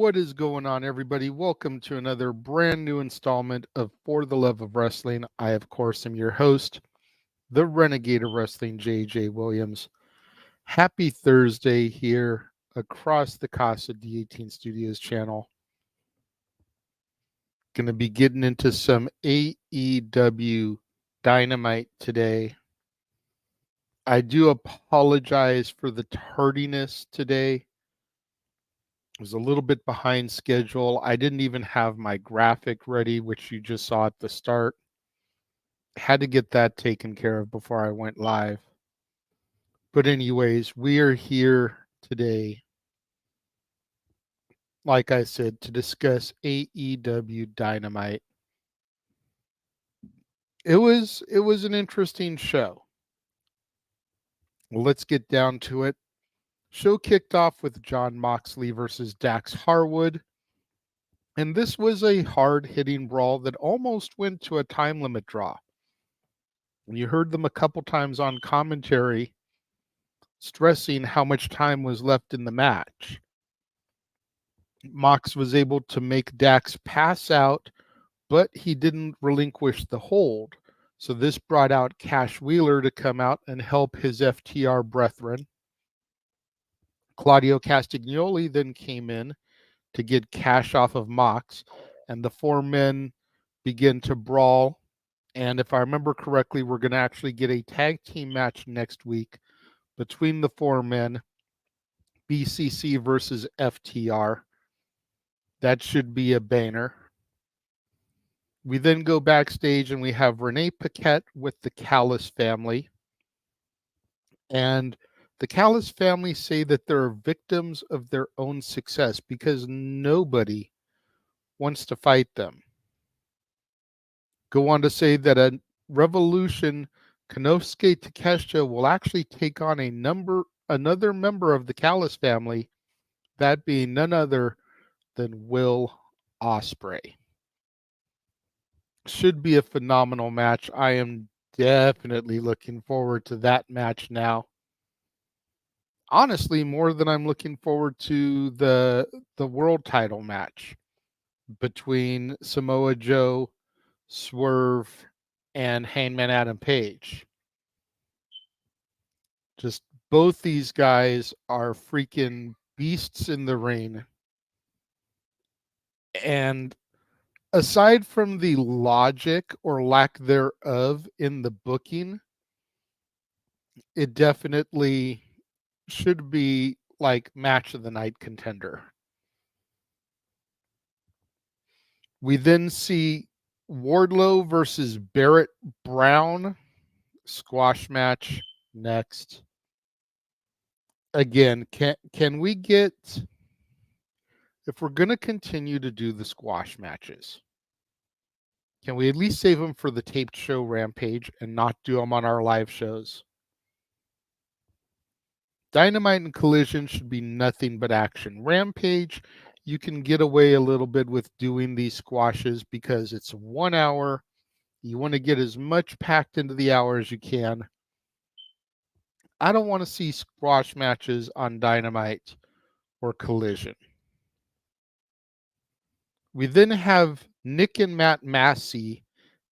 What is going on, everybody? Welcome to another brand new installment of For the Love of Wrestling. I, of course, am your host, the Renegade of Wrestling, JJ Williams. Happy Thursday here across the Casa D18 Studios channel. Going to be getting into some AEW Dynamite today. I do apologize for the tardiness today. Was a little bit behind schedule. I didn't even have my graphic ready, which you just saw at the start. Had to get that taken care of before I went live. But anyways, we are here today, like I said, to discuss AEW Dynamite. It was an interesting show. Well, let's get down to it. Show kicked off with Jon Moxley versus Dax Harwood. And this was a hard-hitting brawl that almost went to a time limit draw. You heard them a couple times on commentary stressing how much time was left in the match. Mox was able to make Dax pass out, but he didn't relinquish the hold. So this brought out Cash Wheeler to come out and help his FTR brethren. Claudio Castagnoli then came in to get Cash off of Mox, and the four men begin to brawl. And if I remember correctly, we're going to actually get a tag team match next week between the four men, BCC versus FTR. That should be a banner. We then go backstage and we have Renee Paquette with the Callis family. And the Callis family say that they're victims of their own success because nobody wants to fight them. Go on to say that a Revolution Konosuke Takeshita will actually take on another member of the Callis family, that being none other than Will Ospreay. Should be a phenomenal match. I am definitely looking forward to that match now. Honestly, more than I'm looking forward to the world title match between Samoa Joe, Swerve, and Hangman Adam Page. Just both these guys are freaking beasts in the ring. And aside from the logic or lack thereof in the booking, it definitely should be like match of the night contender. We then see Wardlow versus Barrett Brown squash match next. Again, can we get, if we're going to continue to do the squash matches, can we at least save them for the taped show Rampage and not do them on our live shows? Dynamite and Collision should be nothing but action. Rampage, you can get away a little bit with doing these squashes because it's 1 hour. You want to get as much packed into the hour as you can. I don't want to see squash matches on Dynamite or Collision. We then have Nick and Matt Massey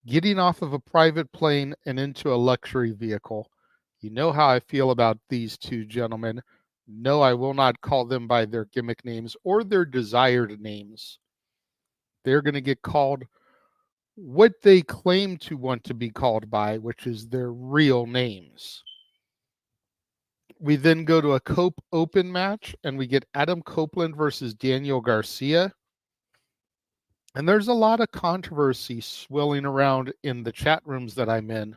getting off of a private plane and into a luxury vehicle. You know how I feel about these two gentlemen. No, I will not call them by their gimmick names or their desired names. They're going to get called what they claim to want to be called by, which is their real names. We then go to a Cope Open match, and we get Adam Copeland versus Daniel Garcia. And there's a lot of controversy swirling around in the chat rooms that I'm in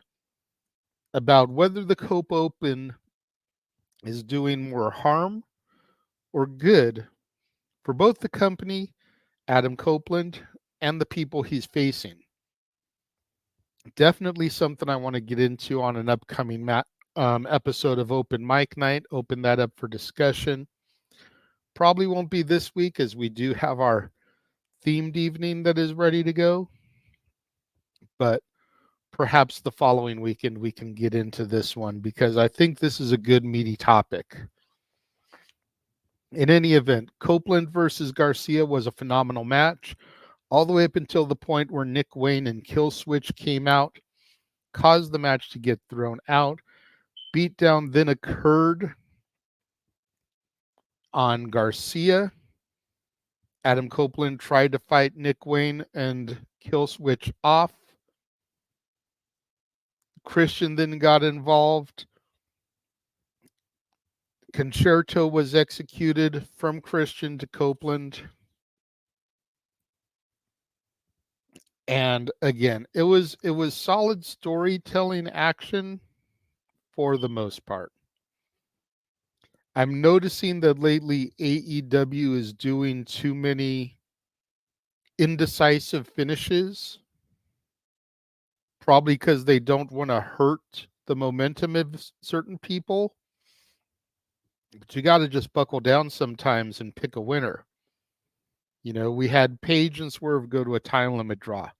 about whether the Cope Open is doing more harm or good for both the company, Adam Copeland, and the people he's facing. Definitely something I want to get into on an upcoming episode of Open Mic Night. Open that up for discussion. Probably won't be this week as we do have our themed evening that is ready to go. But perhaps the following weekend we can get into this one because I think this is a good meaty topic. In any event, Copeland versus Garcia was a phenomenal match, all the way up until the point where Nick Wayne and Killswitch came out, caused the match to get thrown out. Beatdown then occurred on Garcia. Adam Copeland tried to fight Nick Wayne and Killswitch off. Christian then got involved. Concerto was executed from Christian to Copeland. And again, it was solid storytelling action for the most part. I'm noticing that lately AEW is doing too many indecisive finishes, probably because they don't want to hurt the momentum of certain people. But you got to just buckle down sometimes and pick a winner. You know, we had Page and Swerve go to a time limit draw.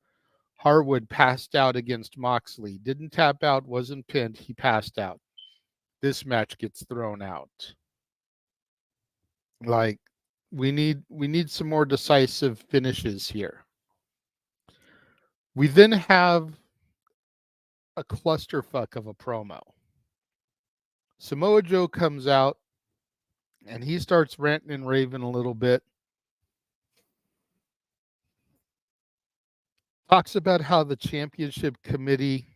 Harwood passed out against Moxley. Didn't tap out, wasn't pinned. He passed out. This match gets thrown out. Like, we need some more decisive finishes here. We then have a clusterfuck of a promo. Samoa Joe comes out and he starts ranting and raving a little bit. Talks about how the championship committee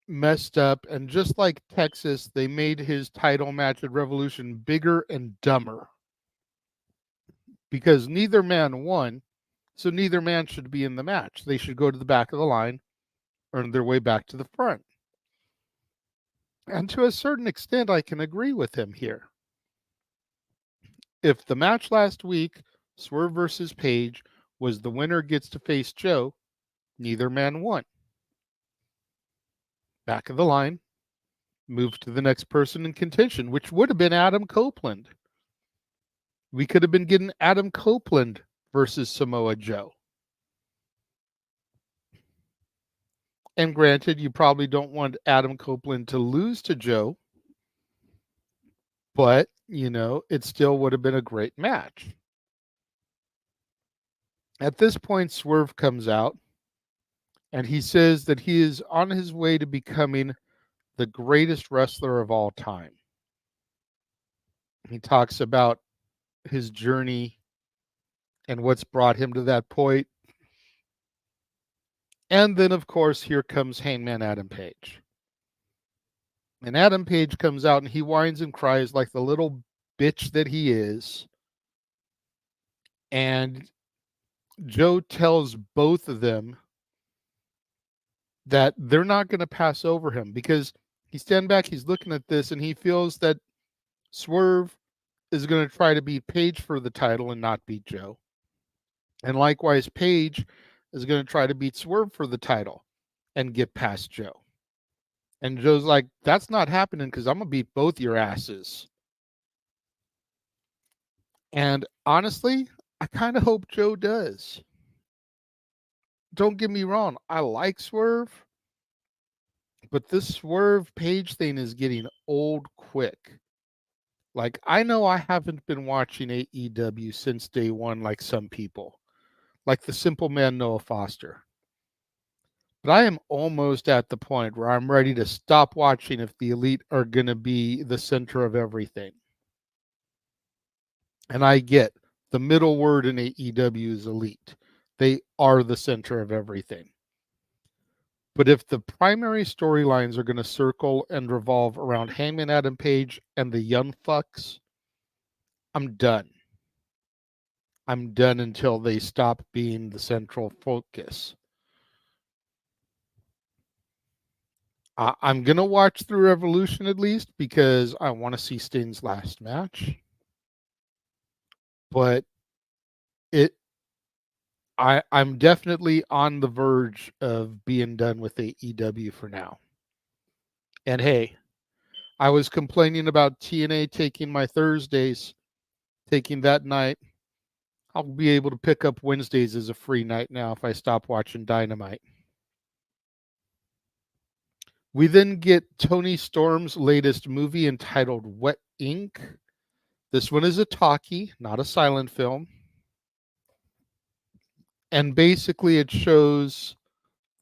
messed up, and just like Texas, they made his title match at Revolution bigger and dumber because neither man won, so neither man should be in the match. They should go to the back of the line, earn their way back to the front. And to a certain extent, I can agree with him here. If the match last week, Swerve versus Page, was the winner gets to face Joe, neither man won. Back of the line, move to the next person in contention, which would have been Adam Copeland. We could have been getting Adam Copeland versus Samoa Joe. And granted, you probably don't want Adam Copeland to lose to Joe, but, you know, it still would have been a great match. At this point, Swerve comes out and he says that he is on his way to becoming the greatest wrestler of all time. He talks about his journey and what's brought him to that point. And then, of course, here comes Hangman Adam Page. And Adam Page comes out and he whines and cries like the little bitch that he is. And Joe tells both of them that they're not going to pass over him because he's standing back, he's looking at this, and he feels that Swerve is going to try to beat Page for the title and not beat Joe. And likewise, Page is going to try to beat Swerve for the title and get past Joe. And Joe's like, that's not happening because I'm going to beat both your asses. And honestly, I kind of hope Joe does. Don't get me wrong, I like Swerve, but this Swerve Page thing is getting old quick. Like, I know I haven't been watching AEW since day one like some people, like the simple man Noah Foster. But I am almost at the point where I'm ready to stop watching if the Elite are going to be the center of everything. And I get the middle word in AEW is Elite. They are the center of everything. But if the primary storylines are going to circle and revolve around Hangman Adam Page and the Young Fucks, I'm done. I'm done until they stop being the central focus. I'm going to watch through Revolution at least because I want to see Sting's last match. But I'm definitely on the verge of being done with AEW for now. And hey, I was complaining about TNA taking my Thursdays, taking that night. I'll be able to pick up Wednesdays as a free night now if I stop watching Dynamite. We then get Tony Storm's latest movie entitled Wet Ink. This one is a talkie, not a silent film. And basically, it shows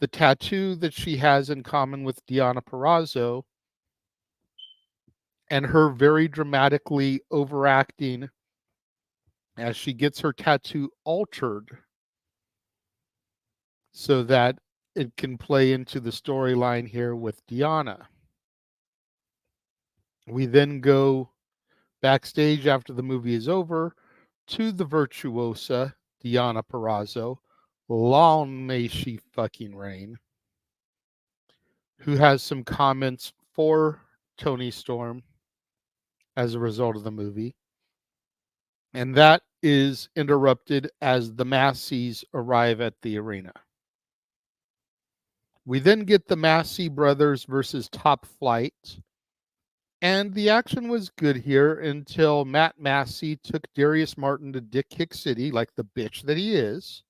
the tattoo that she has in common with Deonna Purrazzo and her very dramatically overacting as she gets her tattoo altered so that it can play into the storyline here with Deonna. We then go backstage after the movie is over to the virtuosa Deonna Purrazzo, long may she fucking reign, who has some comments for Tony Storm as a result of the movie. And that is interrupted as the Massies arrive at the arena. We then get the Massey brothers versus Top Flight. And the action was good here until Matt Massey took Darius Martin to Dick Kick City like the bitch that he is.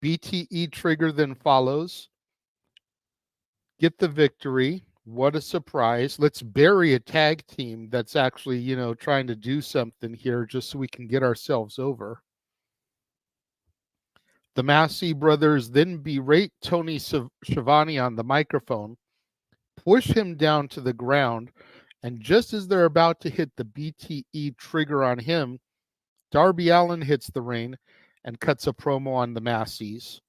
BTE Trigger then follows. Get the victory. What a surprise. Let's bury a tag team that's actually, trying to do something here just so we can get ourselves over. The Massey brothers then berate Tony Schiavone on the microphone, push him down to the ground, and just as they're about to hit the BTE trigger on him, Darby Allin hits the ring and cuts a promo on the Masseys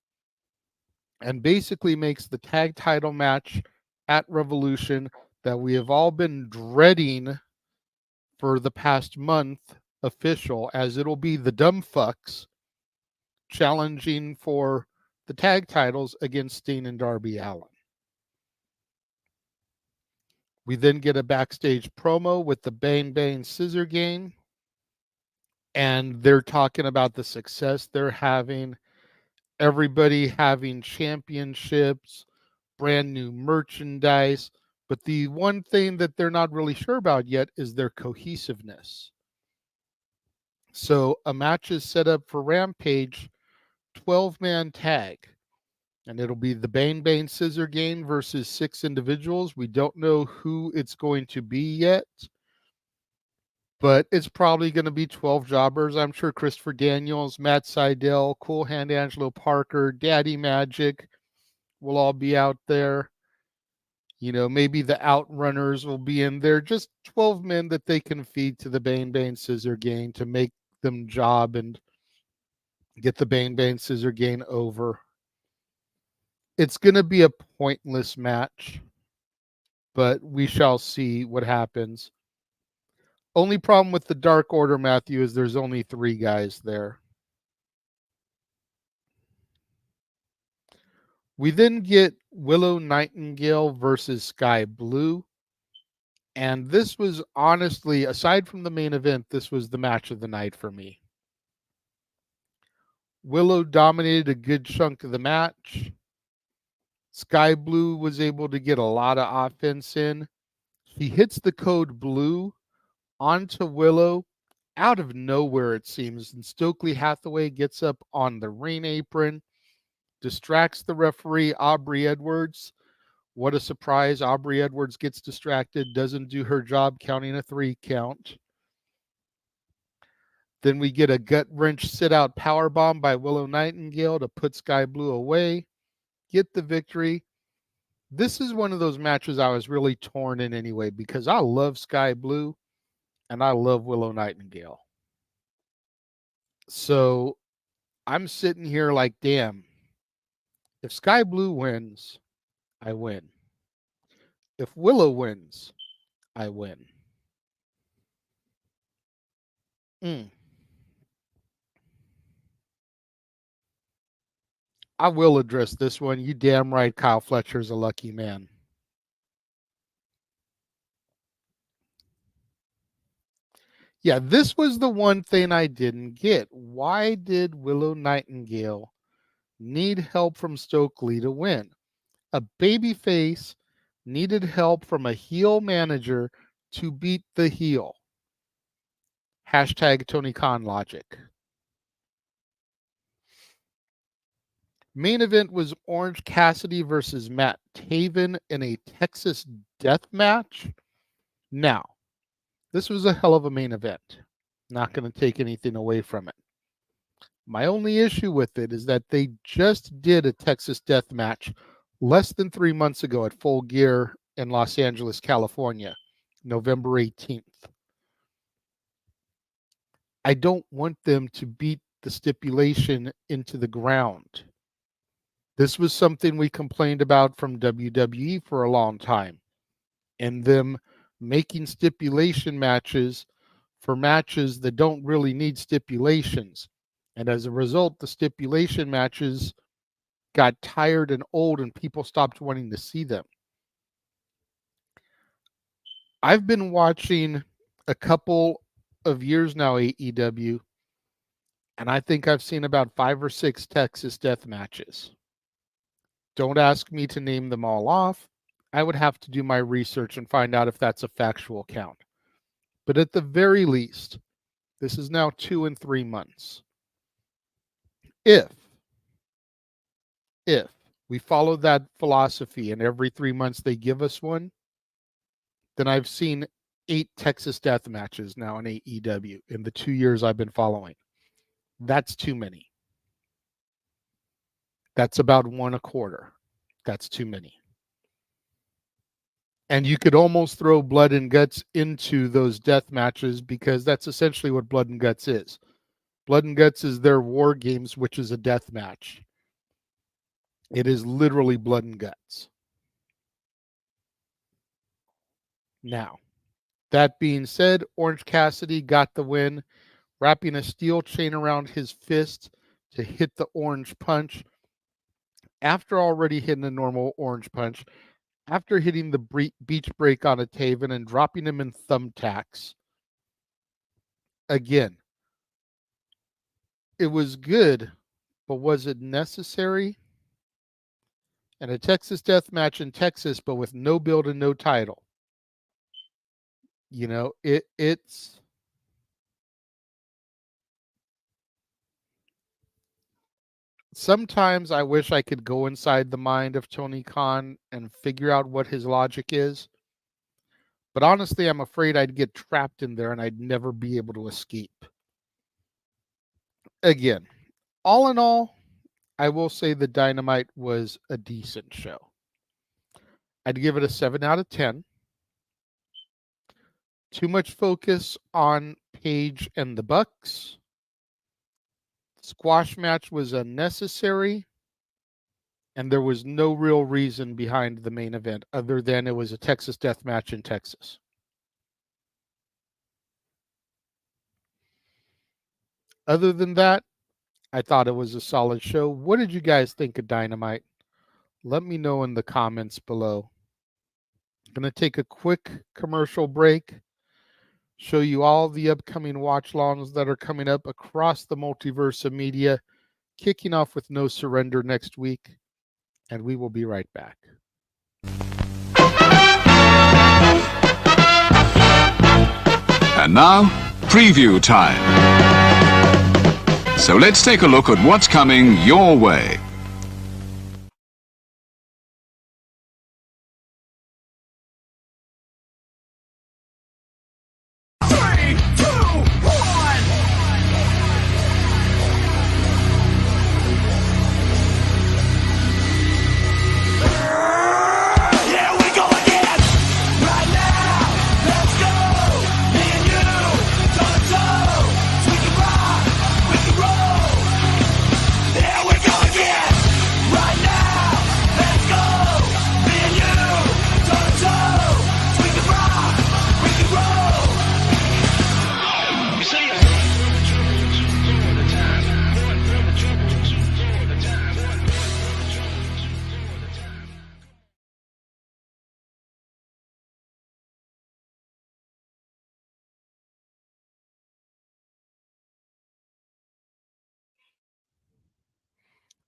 and basically makes the tag title match at Revolution that we have all been dreading for the past month official, as it'll be the Dumb Fucks challenging for the tag titles against Steen and Darby Allin. We then get a backstage promo with the Bang Bang Scissor Gang, and they're talking about the success they're having, everybody having championships, brand new merchandise. But the one thing that they're not really sure about yet is their cohesiveness. So a match is set up for Rampage, 12-man tag. And it'll be the Bang Bang Scissor Gang versus 6 individuals. We don't know who it's going to be yet, but it's probably going to be 12 jobbers. I'm sure Christopher Daniels, Matt Sydal, Cool Hand Angelo Parker, Daddy Magic will all be out there. Maybe the Outrunners will be in there. Just 12 men that they can feed to the Bang Bang Scissor Gang to make them job and get the Bang Bang Scissor Gang over. It's going to be a pointless match, but we shall see what happens. Only problem with the Dark Order, Matthew, is there's only 3 guys there. We then get Willow Nightingale versus Sky Blue. And this was honestly, aside from the main event, this was the match of the night for me. Willow dominated a good chunk of the match. Sky Blue was able to get a lot of offense in. He hits the code blue onto Willow out of nowhere, it seems. And Stokely Hathaway gets up on the ring apron, distracts the referee, Aubrey Edwards. What a surprise. Aubrey Edwards gets distracted, doesn't do her job counting a 3 count. Then we get a gut wrench sit-out powerbomb by Willow Nightingale to put Sky Blue away, get the victory. This is one of those matches I was really torn in anyway because I love Sky Blue and I love Willow Nightingale. So I'm sitting here like, damn, if Sky Blue wins, I win. If Willow wins, I win. I will address this one. You damn right, Kyle Fletcher's a lucky man. Yeah, this was the one thing I didn't get. Why did Willow Nightingale need help from Stokely to win? A babyface needed help from a heel manager to beat the heel. Hashtag Tony Khan logic. Main event was Orange Cassidy versus Matt Taven in a Texas death match. Now, This was a hell of a main event. Not going to take anything away from it. My only issue with it is that they just did a Texas death match less than 3 months ago at Full Gear in Los Angeles, California, November 18th. I don't want them to beat the stipulation into the ground. This was something we complained about from WWE for a long time, and them making stipulation matches for matches that don't really need stipulations. And as a result, the stipulation matches got tired and old and people stopped wanting to see them. I've been watching a couple of years now AEW, and I think I've seen about 5 or 6 Texas death matches. Don't ask me to name them all off. I would have to do my research and find out if that's a factual count. But at the very least, this is now 2 and 3 months. If we follow that philosophy and every 3 months they give us one, then I've seen 8 Texas death matches now in AEW in the 2 years I've been following. That's too many. That's about 1 a quarter. That's too many. And you could almost throw Blood and Guts into those death matches because that's essentially what Blood and Guts is. Blood and Guts is their War Games, which is a death match. It is literally blood and guts. Now, that being said, Orange Cassidy got the win, wrapping a steel chain around his fist to hit the orange punch. After already hitting a normal orange punch, after hitting the beach break on a Taven and dropping him in thumbtacks. Again, it was good, but was it necessary? And a Texas death match in Texas, but with no build and no title. You know, it's sometimes I wish I could go inside the mind of Tony Khan and figure out what his logic is. But honestly, I'm afraid I'd get trapped in there and I'd never be able to escape. Again, all in all, I will say the Dynamite was a decent show. I'd give it a 7 out of 10. Too much focus on Paige and the Bucks. Squash match was unnecessary. And there was no real reason behind the main event other than it was a Texas death match in Texas. Other than that, I thought it was a solid show. What did you guys think of Dynamite? Let me know in the comments below. I'm going to take a quick commercial break, show you all the upcoming watch-alongs that are coming up across the multiverse of media, kicking off with No Surrender next week, and we will be right back. And now, preview time. So let's take a look at what's coming your way.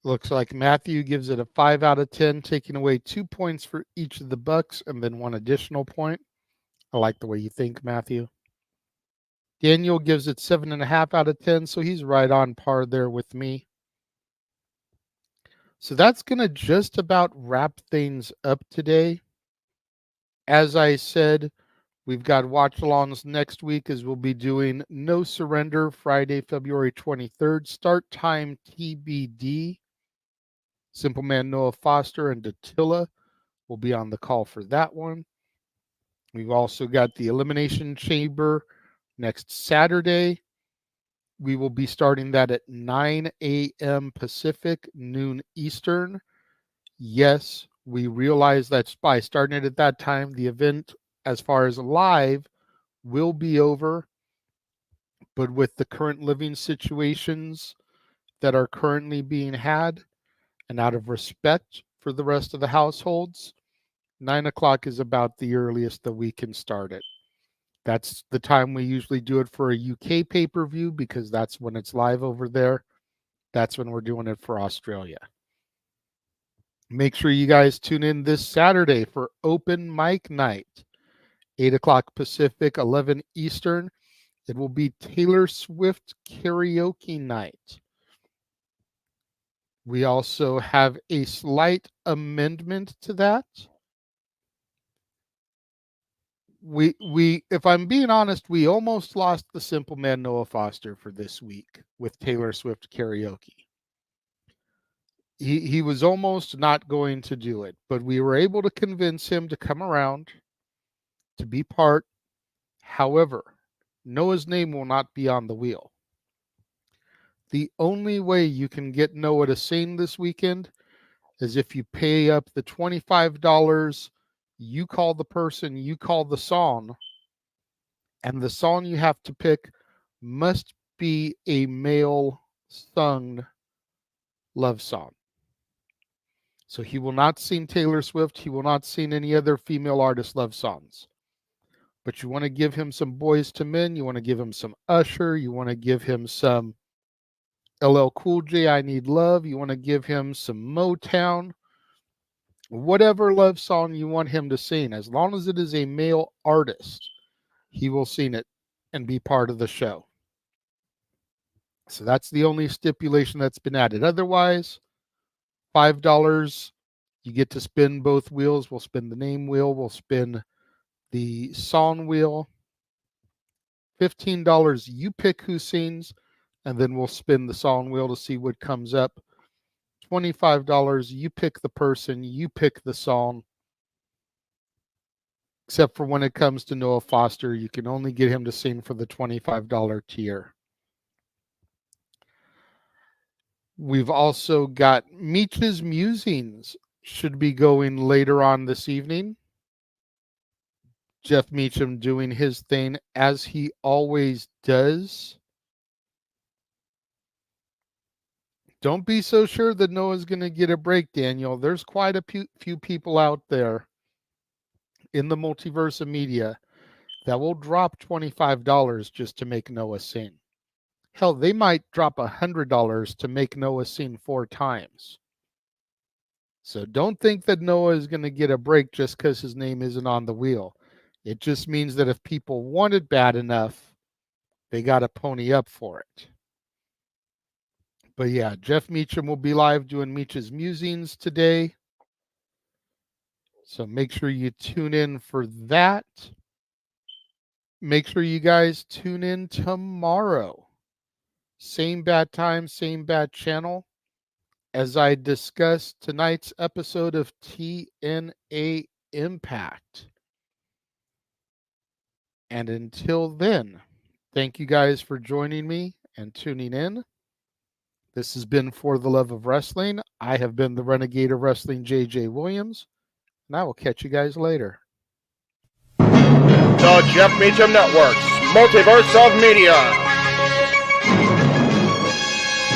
Looks like Matthew gives it a 5 out of 10, taking away 2 points for each of the Bucks and then 1 additional point. I like the way you think, Matthew. Daniel gives it 7.5 out of 10, so he's right on par there with me. So that's going to just about wrap things up today. As I said, We've got watch-alongs next week as we'll be doing No Surrender Friday, February 23rd. Start time TBD. Simple Man Noah Foster and Dattila will be on the call for that one. We've also got the Elimination Chamber next Saturday. We will be starting that at 9 a.m. Pacific, noon Eastern. Yes, we realize that by starting it at that time, the event, as far as live, will be over. But with the current living situations that are currently being had, and out of respect for the rest of the households, 9 o'clock is about the earliest that we can start it. That's the time we usually do it for a UK pay-per-view because that's when it's live over there. That's when we're doing it for Australia. Make sure you guys tune in this Saturday for open mic night, 8 o'clock Pacific, 11 Eastern. It will be Taylor Swift karaoke night. We also have a slight amendment to that. We if I'm being honest, we almost lost the Simple Man Noah Foster for this week with Taylor Swift karaoke. He was almost not going to do it, but we were able to convince him to come around to be part. However, Noah's name will not be on the wheel. The only way you can get Noah to sing this weekend is if you pay up the $25, you call the person, you call the song, and the song you have to pick must be a male sung love song. So he will not sing Taylor Swift. He will not sing any other female artist love songs. But you want to give him some Boys to Men. You want to give him some Usher. You want to give him some LL Cool J, I Need Love. You want to give him some Motown. Whatever love song you want him to sing, as long as it is a male artist, he will sing it and be part of the show. So that's the only stipulation that's been added. Otherwise, $5, you get to spin both wheels. We'll spin the name wheel. We'll spin the song wheel. $15, you pick who sings, and then we'll spin the song wheel to see what comes up. $25, you pick the person, you pick the song. Except for when it comes to Noah Foster, you can only get him to sing for the $25 tier. We've also got Meech's Musings should be going later on this evening. Jeff Meacham doing his thing as he always does. Don't be so sure that Noah's going to get a break, Daniel. There's quite a few people out there in the multiverse of media that will drop $25 just to make Noah sing. Hell, they might drop $100 to make Noah sing 4 times. So don't think that Noah is going to get a break just because his name isn't on the wheel. It just means that if people want it bad enough, they got to pony up for it. But yeah, Jeff Meacham will be live doing Meech's Musings today. So make sure you tune in for that. Make sure you guys tune in tomorrow. Same bad time, same bad channel. As I discuss tonight's episode of TNA Impact. And until then, thank you guys for joining me and tuning in. This has been For the Love of Wrestling. I have been the Renegade of Wrestling, JJ Williams, and I will catch you guys later. The Jeff Meacham Network's Multiverse of Media.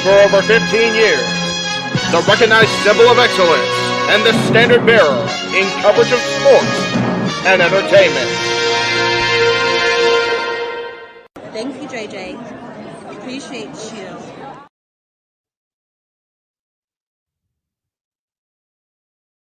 For over 15 years, the recognized symbol of excellence and the standard bearer in coverage of sports and entertainment. Thank you, JJ. Appreciate you.